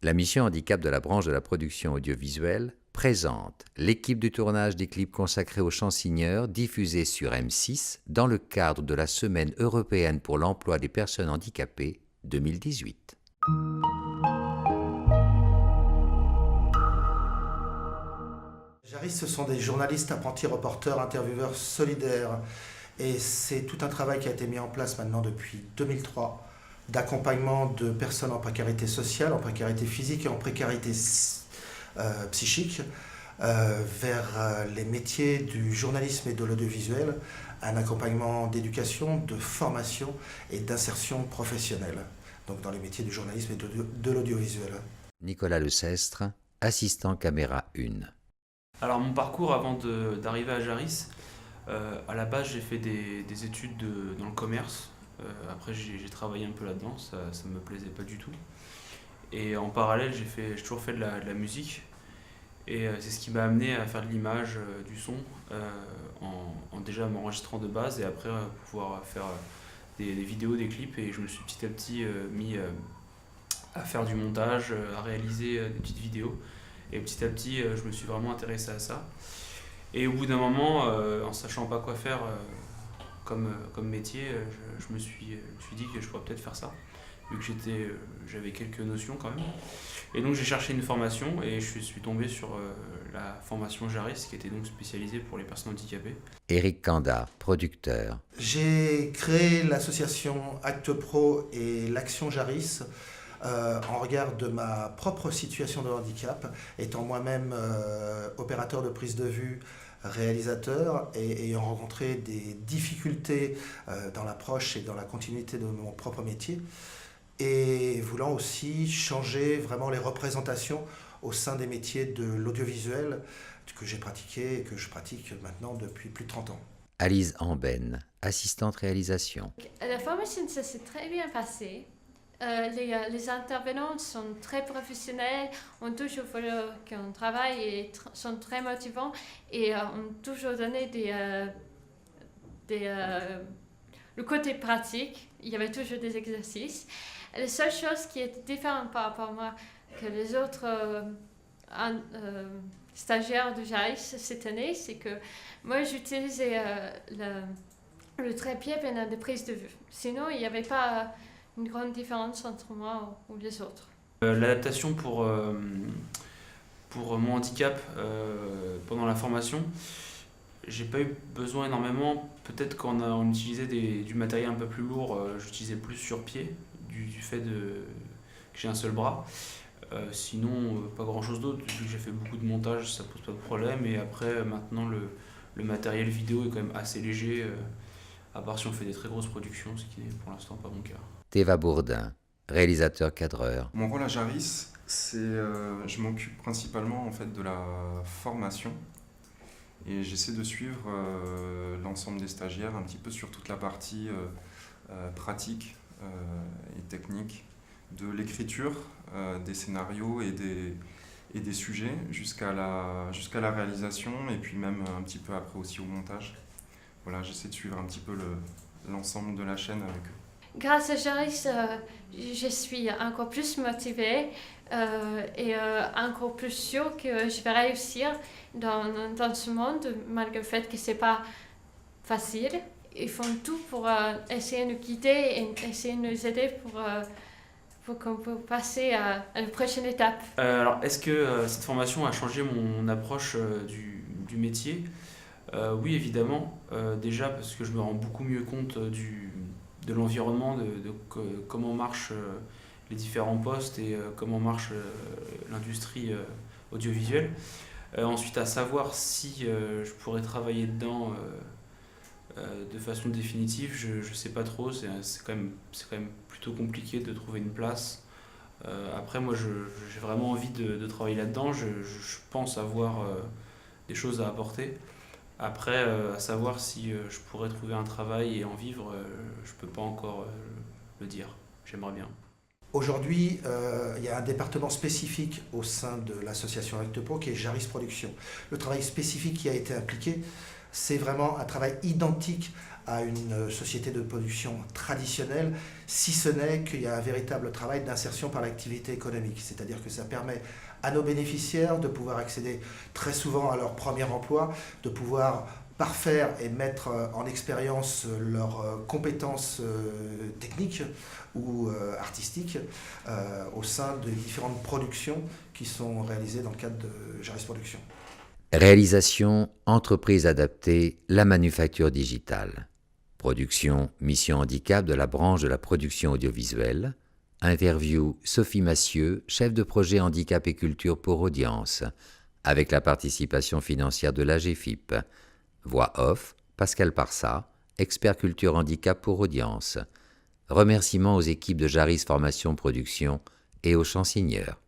La mission handicap de la branche de la production audiovisuelle présente l'équipe du tournage des clips consacrés aux chansons diffusés sur M6 dans le cadre de la Semaine européenne pour l'emploi des personnes handicapées 2018. Jaris, ce sont des journalistes, apprentis, reporters, intervieweurs solidaires. Et c'est tout un travail qui a été mis en place maintenant depuis 2003 d'accompagnement de personnes en précarité sociale, en précarité physique et en précarité psychique vers les métiers du journalisme et de l'audiovisuel, un accompagnement d'éducation, de formation et d'insertion professionnelle, donc dans les métiers du journalisme et de l'audiovisuel. Nicolas Lecestre, assistant caméra 1. Alors mon parcours avant d'arriver à Jaris, à la base j'ai fait des études dans le commerce. Après j'ai travaillé un peu là-dedans, ça me plaisait pas du tout. Et en parallèle j'ai toujours fait de la musique. Et c'est ce qui m'a amené à faire de l'image, du son, en déjà m'enregistrant de base et après pouvoir faire des vidéos, des clips. Et je me suis petit à petit mis à faire du montage, à réaliser des petites vidéos. Et petit à petit, je me suis vraiment intéressé à ça. Et au bout d'un moment, en sachant pas quoi faire comme métier, je me suis dit que je pourrais peut-être faire ça, vu que j'avais quelques notions quand même. Et donc j'ai cherché une formation et je suis tombé sur la formation Jaris, qui était donc spécialisée pour les personnes handicapées. Éric Canda, producteur. J'ai créé l'association Acte Pro et l'Action Jaris en regard de ma propre situation de handicap, étant moi-même opérateur de prise de vue, réalisateur, et ayant rencontré des difficultés dans l'approche et dans la continuité de mon propre métier, et voulant aussi changer vraiment les représentations au sein des métiers de l'audiovisuel que j'ai pratiqué et que je pratique maintenant depuis plus de 30 ans. Alice Amben, assistante réalisation. La formation, ça s'est très bien passé. Les intervenants sont très professionnels, ont toujours voulu qu'on travaille et sont très motivants et ont toujours donné le côté pratique. Il y avait toujours des exercices. La seule chose qui était différente par rapport à moi que les autres stagiaires de Jaris cette année, c'est que moi j'utilisais le trépied pendant des prises de vue. Sinon, il n'y avait pas une grande différence entre moi ou les autres. L'adaptation pour mon handicap pendant la formation, j'ai pas eu besoin énormément. Peut-être quand on utilisait du matériel un peu plus lourd, j'utilisais plus sur pied, du fait que j'ai un seul bras. Sinon, pas grand-chose d'autre. Vu que j'ai fait beaucoup de montage, ça pose pas de problème. Et après, maintenant, le matériel vidéo est quand même assez léger, à part si on fait des très grosses productions, ce qui n'est pour l'instant pas mon cas. Théva Bourdin, réalisateur-cadreur. Mon rôle à Jaris, je m'occupe principalement en fait de la formation et j'essaie de suivre l'ensemble des stagiaires un petit peu sur toute la partie pratique et technique de l'écriture des scénarios et des sujets jusqu'à la réalisation et puis même un petit peu après aussi au montage. Voilà, j'essaie de suivre un petit peu l'ensemble de la chaîne avec eux. Grâce à Jaris, je suis encore plus motivée et encore plus sûre que je vais réussir dans ce monde, malgré le fait que ce n'est pas facile. Ils font tout pour essayer de nous guider et essayer de nous aider pour qu'on puisse passer à la prochaine étape. Alors, est-ce que cette formation a changé mon approche du métier ? Oui, évidemment. Déjà parce que je me rends beaucoup mieux compte de l'environnement, de comment marchent les différents postes et comment marche l'industrie audiovisuelle. Ensuite, à savoir si je pourrais travailler dedans de façon définitive, je ne sais pas trop. C'est quand même plutôt compliqué de trouver une place. Après, moi, j'ai vraiment envie de travailler là-dedans. Je pense avoir des choses à apporter. Après, à savoir si je pourrais trouver un travail et en vivre, je ne peux pas encore le dire. J'aimerais bien. Aujourd'hui, il y a un département spécifique au sein de l'association Acte Pro qui est Jaris Production. Le travail spécifique qui a été impliqué c'est vraiment un travail identique à une société de production traditionnelle, si ce n'est qu'il y a un véritable travail d'insertion par l'activité économique. C'est-à-dire que ça permet à nos bénéficiaires de pouvoir accéder très souvent à leur premier emploi, de pouvoir parfaire et mettre en expérience leurs compétences techniques ou artistiques au sein de différentes productions qui sont réalisées dans le cadre de Jaris Productions. Réalisation, entreprise adaptée, la manufacture digitale. Production, mission handicap de la branche de la production audiovisuelle. Interview, Sophie Massieu, chef de projet handicap et culture pour Audience, avec la participation financière de l'AGFIP. Voix off, Pascal Parsat, expert culture handicap pour Audience. Remerciements aux équipes de Jaris Formation Production et aux chanseigneurs.